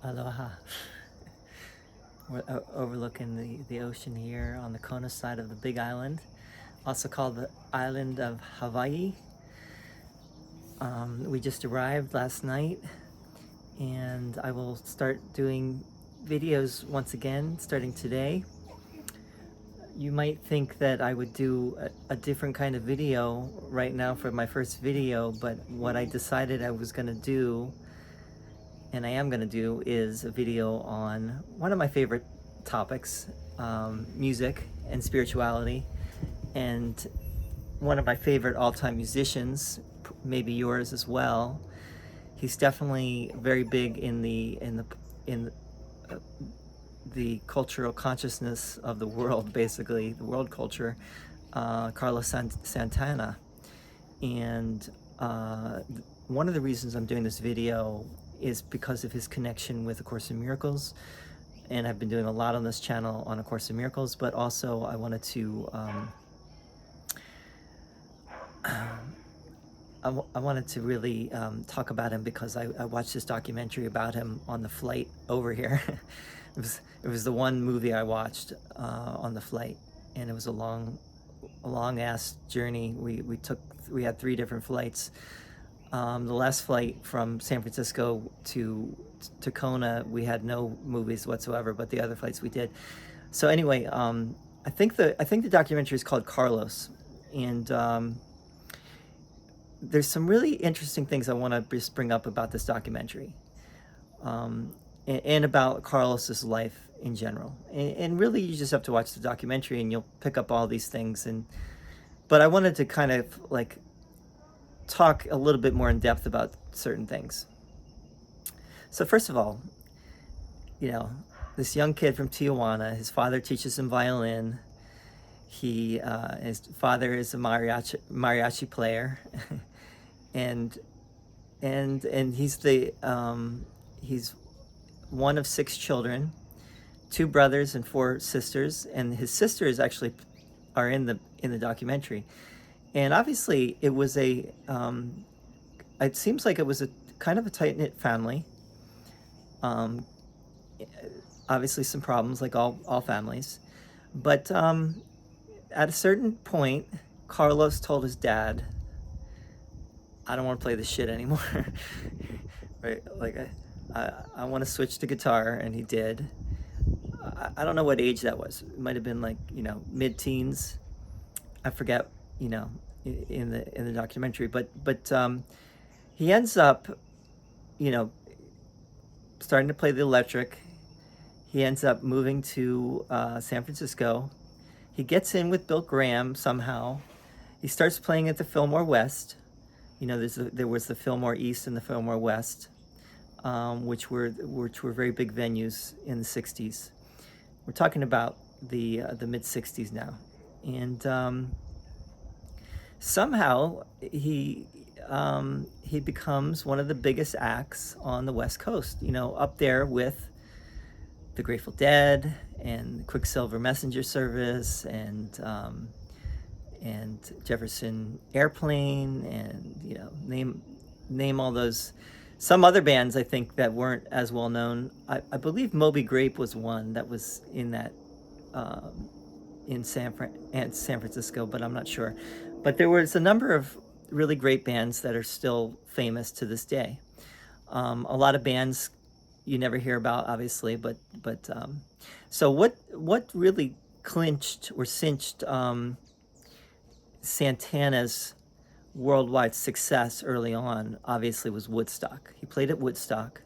Aloha. We're overlooking the ocean here on the Kona side of the Big Island, also called the island of Hawaii. We just arrived last night, and I will start doing videos once again starting today. You might think that I would do a different kind of video right now for my first video, but what I decided I was going to do, and I am going to do, is a video on one of my favorite topics, music and spirituality, and one of my favorite all-time musicians, maybe yours as well. He's definitely very big in the cultural consciousness of the world, basically the world culture, Carlos Santana. And one of the reasons I'm doing this video is because of his connection with A Course in Miracles, and I've been doing a lot on this channel on A Course in Miracles, but also I wanted to I wanted to really talk about him because I watched this documentary about him on the flight over here. It was the one movie I watched on the flight, and it was a long ass journey. We had 3 different flights. The last flight from San Francisco to Kona, we had no movies whatsoever, but the other flights we did. So anyway, I think the documentary is called Carlos, and there's some really interesting things I want to just bring up about this documentary, and about Carlos's life in general. And really, you just have to watch the documentary, and you'll pick up all these things. But I wanted to kind of like talk a little bit more in depth about certain things. So first of all, this young kid from Tijuana, his father teaches him violin. His father is a mariachi player, and he's one of 6 children, 2 brothers and 4 sisters, and his sisters actually are in the documentary. And obviously, it was it seems like it was a kind of a tight-knit family. Obviously, some problems like all families, but at a certain point, Carlos told his dad, "I don't want to play this shit anymore." Right? Like, I want to switch to guitar, and he did. I don't know what age that was. It might have been like, mid-teens. I forget, in the documentary, but he ends up, starting to play the electric. He ends up moving to San Francisco. He gets in with Bill Graham somehow. He starts playing at the Fillmore West. There was the Fillmore East and the Fillmore West, which were very big venues in the 60s. We're talking about the mid 60s now, and somehow he becomes one of the biggest acts on the West Coast. Up there with the Grateful Dead and Quicksilver Messenger Service and Jefferson Airplane, and name all those. Some other bands I think that weren't as well known. I believe Moby Grape was one that was in that in San Francisco, but I'm not sure. But there was a number of really great bands that are still famous to this day. A lot of bands you never hear about, obviously, but so what really clinched or cinched Santana's worldwide success early on, obviously, was Woodstock. He played at Woodstock.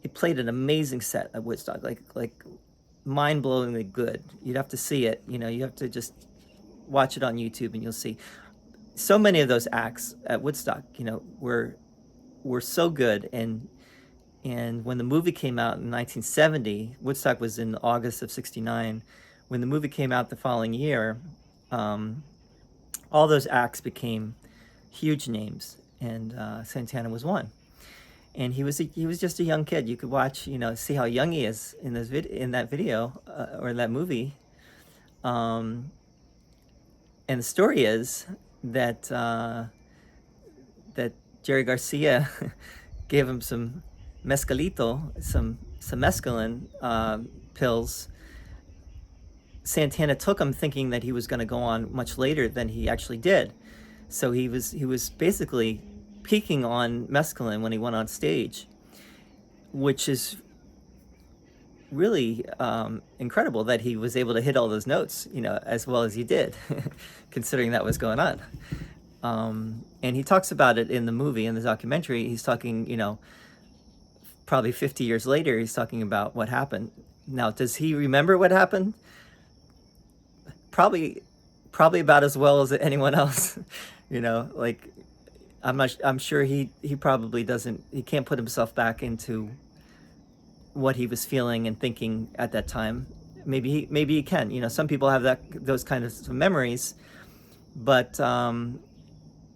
He played an amazing set at Woodstock, like mind-blowingly good. You'd have to see it. You have to just watch it on YouTube, and you'll see. So many of those acts at Woodstock, were so good. And when the movie came out in 1970, Woodstock was in August of '69. When the movie came out the following year, all those acts became huge names, and Santana was one. And he was just a young kid. You could watch, see how young he is in that video or that movie. And the story is that Jerry Garcia gave him some mezcalito, some some mescaline pills. Santana took them thinking that he was going to go on much later than he actually did. So he was basically peaking on mescaline when he went on stage, which is really incredible that he was able to hit all those notes, as well as he did, considering that was going on. And he talks about it in the movie, in the documentary. He's talking, probably 50 years later, he's talking about what happened. Now, does he remember what happened? Probably about as well as anyone else. Like I'm sure he probably doesn't. He can't put himself back into what he was feeling and thinking at that time. Maybe he can. Some people have those kind of memories, but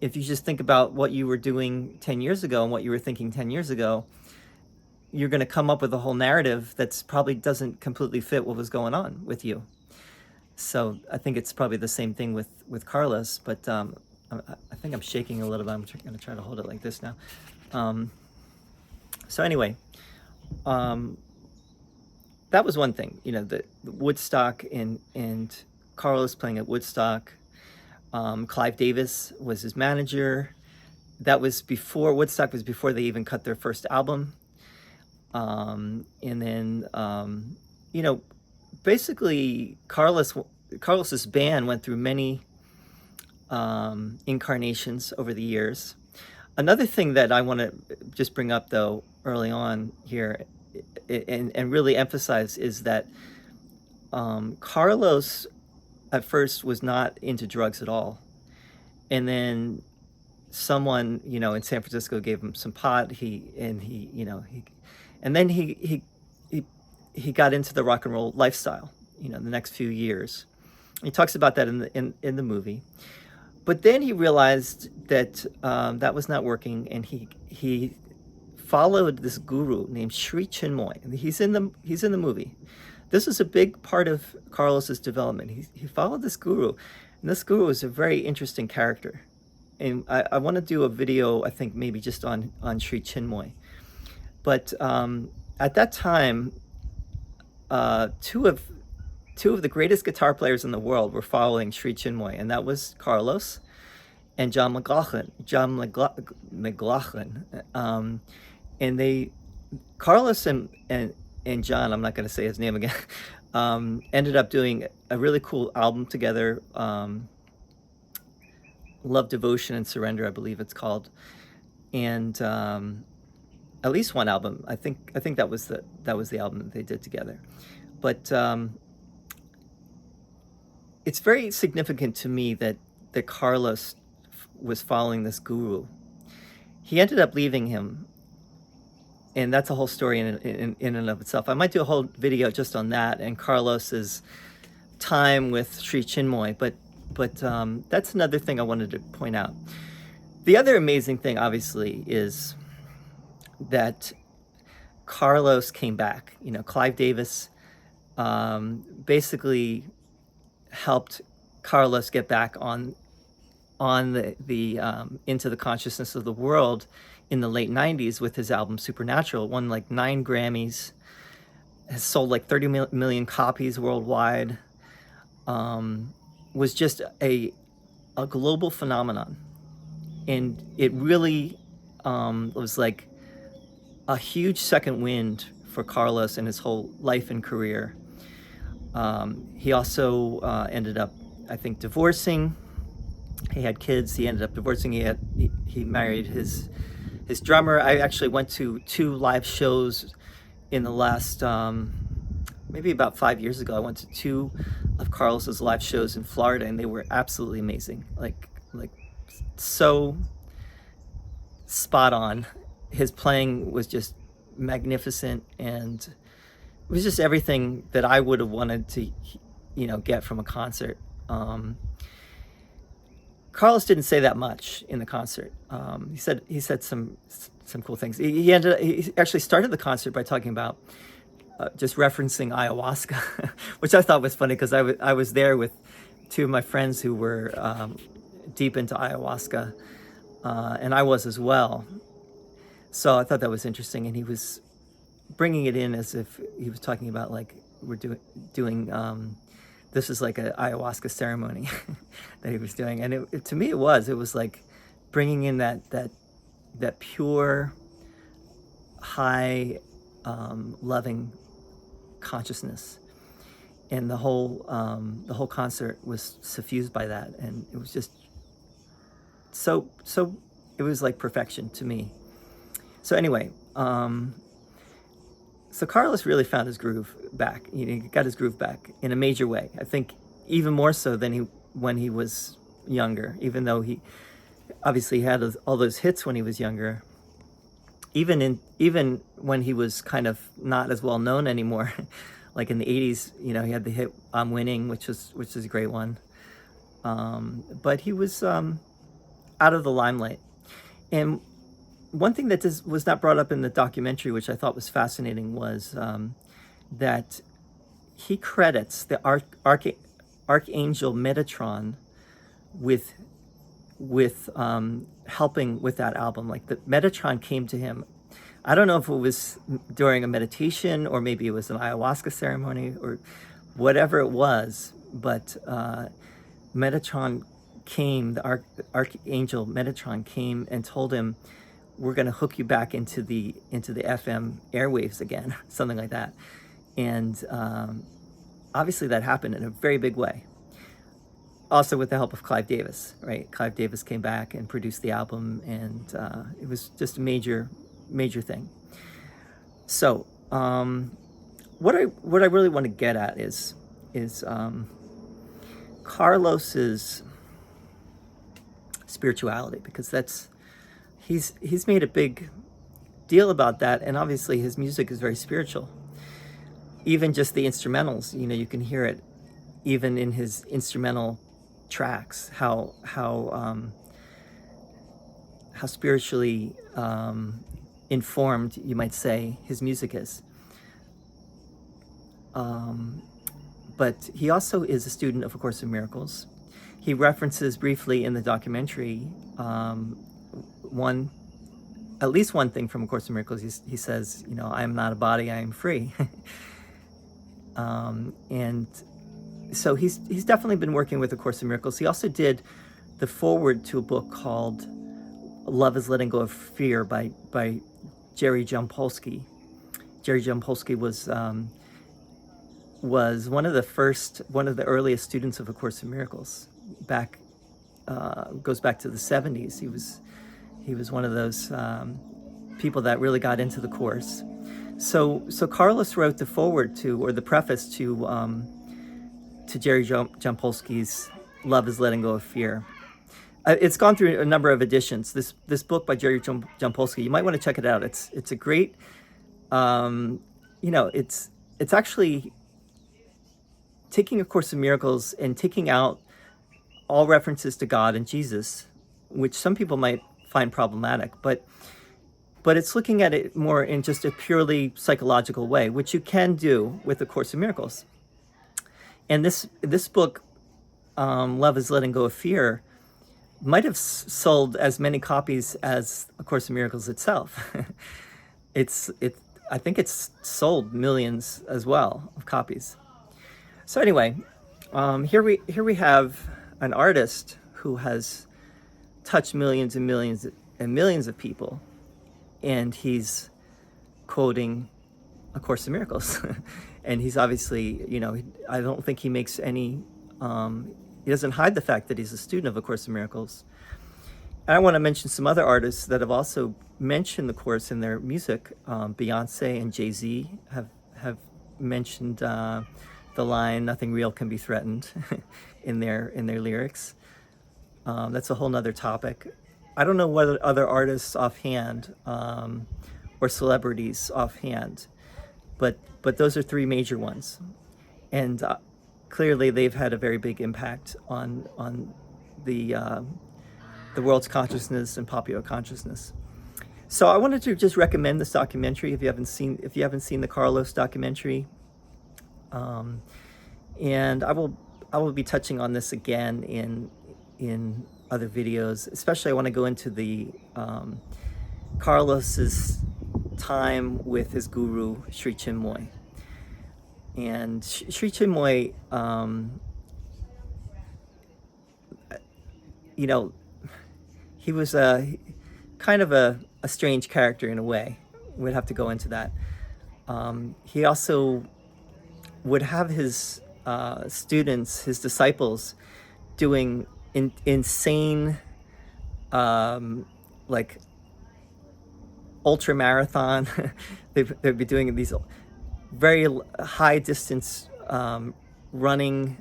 if you just think about what you were doing 10 years ago and what you were thinking 10 years ago, you're going to come up with a whole narrative that's probably doesn't completely fit what was going on with you. So I think it's probably the same thing with Carlos, but I think I'm shaking a little bit. I'm going to try to hold it like this now. So anyway, that was one thing, the Woodstock and Carlos playing at Woodstock. Clive Davis was his manager. That was before Woodstock, was before they even cut their first album. And then, basically Carlos's band went through many incarnations over the years. Another thing that I want to just bring up, though, early on here and really emphasize is that Carlos at first was not into drugs at all. And then someone, in San Francisco gave him some pot. And then he got into the rock and roll lifestyle, the next few years. He talks about that in the movie. But then he realized that that was not working, and he followed this guru named Sri Chinmoy. He's in the movie. This is a big part of Carlos's development. He followed this guru, and this guru is a very interesting character. And I want to do a video, I think maybe just on Sri Chinmoy. But at that time, two of the greatest guitar players in the world were following Sri Chinmoy, and that was Carlos and John McLaughlin. And Carlos and John, I'm not going to say his name again, ended up doing a really cool album together. Love, Devotion, and Surrender, I believe it's called. And at least one album. I think that was the album that they did together. But it's very significant to me that Carlos was following this guru. He ended up leaving him, and that's a whole story in and of itself. I might do a whole video just on that and Carlos's time with Sri Chinmoy, but that's another thing I wanted to point out. The other amazing thing, obviously, is that Carlos came back. Clive Davis basically helped Carlos get back on the into the consciousness of the world in the late 90s with his album Supernatural. It won like 9 Grammys, has sold like 30 million copies worldwide, was just a global phenomenon. And it really was like a huge second wind for Carlos and his whole life and career. He also ended up, I think, divorcing. He had kids. He ended up divorcing. He married his drummer. I actually went to 2 live shows in the last maybe about 5 years ago. I went to 2 of Carlos's live shows in Florida, and they were absolutely amazing. Like so spot on. His playing was just magnificent, and it was just everything that I would have wanted to, get from a concert. Carlos didn't say that much in the concert. He said some cool things. He actually started the concert by talking about just referencing ayahuasca, which I thought was funny because I was there with 2 of my friends who were deep into ayahuasca, and I was as well. So I thought that was interesting, and he was bringing it in as if he was talking about like we're doing this is like an ayahuasca ceremony that he was doing, and to me it was like bringing in that pure, high, loving consciousness, and the whole concert was suffused by that, and it was just so it was like perfection to me. So anyway, so Carlos really found his groove back. He got his groove back in a major way. I think even more so than when he was younger, even though he obviously had all those hits when he was younger. Even when he was kind of not as well known anymore, like in the 80s, he had the hit "I'm Winning," which is a great one. But he was out of the limelight. And one thing that was not brought up in the documentary, which I thought was fascinating, was that he credits the Archangel Metatron with helping with that album. Like the Metatron came to him. I don't know if it was during a meditation or maybe it was an ayahuasca ceremony or whatever it was, but Metatron came, the Archangel Metatron came and told him, we're going to hook you back into the FM airwaves again, something like that. And obviously that happened in a very big way. Also with the help of Clive Davis, right? Clive Davis came back and produced the album, and it was just a major thing. So what I really want to get at is Carlos's spirituality, because he's made a big deal about that, and obviously his music is very spiritual. Even just the instrumentals, you can hear it even in his instrumental tracks, how spiritually informed, you might say, his music is. But he also is a student of A Course in Miracles. He references briefly in the documentary at least one thing from A Course in Miracles. He says, I am not a body, I am free. And so he's definitely been working with A Course in Miracles. He also did the foreword to a book called Love is Letting Go of Fear by Jerry Jampolsky. Jerry Jampolsky was one of the earliest students of A Course in Miracles. Goes back to the 70s. He was one of those people that really got into the Course. So Carlos wrote the foreword or the preface to Jerry Jampolsky's Love is Letting Go of Fear. It's gone through a number of editions. This book by Jerry Jampolsky, you might want to check it out. It's a great, it's actually taking A Course in Miracles and taking out all references to God and Jesus, which some people might find problematic, but it's looking at it more in just a purely psychological way, which you can do with A Course in Miracles. And this book, Love is Letting Go of Fear, might have sold as many copies as A Course in Miracles itself. I think it's sold millions as well of copies. So anyway, here we have an artist who has touched millions and millions and millions of people, and he's quoting A Course in Miracles. And he's obviously, I don't think he makes any, he doesn't hide the fact that he's a student of A Course in Miracles. And I want to mention some other artists that have also mentioned the Course in their music. Beyonce and Jay-Z have mentioned the line, "Nothing real can be threatened," in their lyrics. That's a whole nother topic. I don't know what other artists offhand, or celebrities offhand, but those are three major ones, and clearly they've had a very big impact on the world's consciousness and popular consciousness. So I wanted to just recommend this documentary if you haven't seen the Carlos documentary, and I will be touching on this again in other videos. Especially I want to go into the Carlos's time with his guru, Sri Chinmoy. And Sri Chinmoy, you know, he was a kind of a strange character in a way. We'd have to go into that. He also would have his students, his disciples, doing insane, like ultra marathon. They'd be doing these very high distance running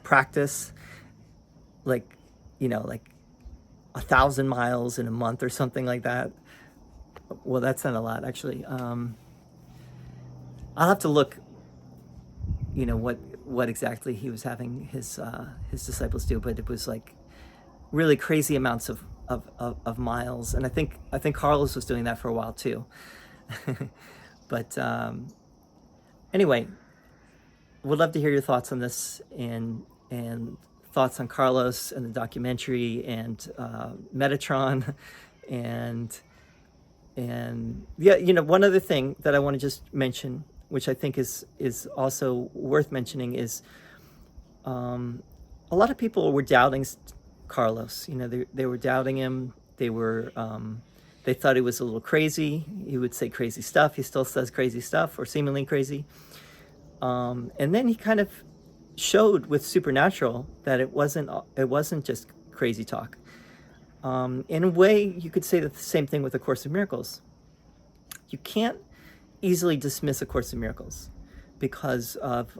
practice, like, like 1,000 miles in a month or something like that. Well, that's not a lot, actually. I'll have to look, what exactly he was having his disciples do, but it was like really crazy amounts of miles, and I think Carlos was doing that for a while too. But anyway, would love to hear your thoughts on this, and thoughts on Carlos and the documentary, and Metatron, and yeah, one other thing that I want to just mention, which I think is also worth mentioning, is a lot of people were doubting Carlos. They were doubting him. They thought he was a little crazy. He would say crazy stuff. He still says crazy stuff, or seemingly crazy. And then he kind of showed with Supernatural that it wasn't just crazy talk. In a way, you could say the same thing with A Course in Miracles. You can't easily dismiss A Course in Miracles because of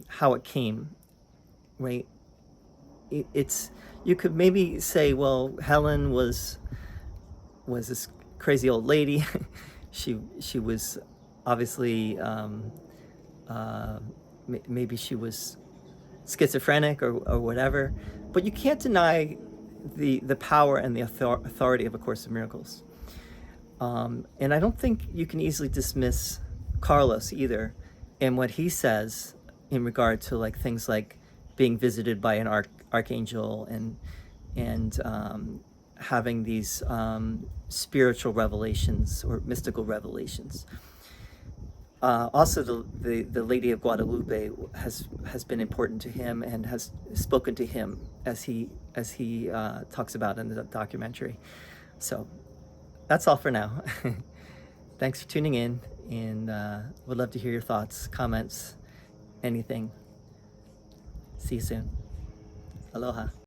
how it came, right? You could maybe say, well, Helen was this crazy old lady. she was obviously maybe she was schizophrenic or whatever, but you can't deny the power and the authority of A Course in Miracles. And I don't think you can easily dismiss Carlos either, and what he says in regard to like things like being visited by an archangel, and having these spiritual revelations or mystical revelations. Also, the Lady of Guadalupe has been important to him, and has spoken to him as he talks about in the documentary. So that's all for now. Thanks for tuning in, and would love to hear your thoughts, comments, anything. See you soon. Aloha.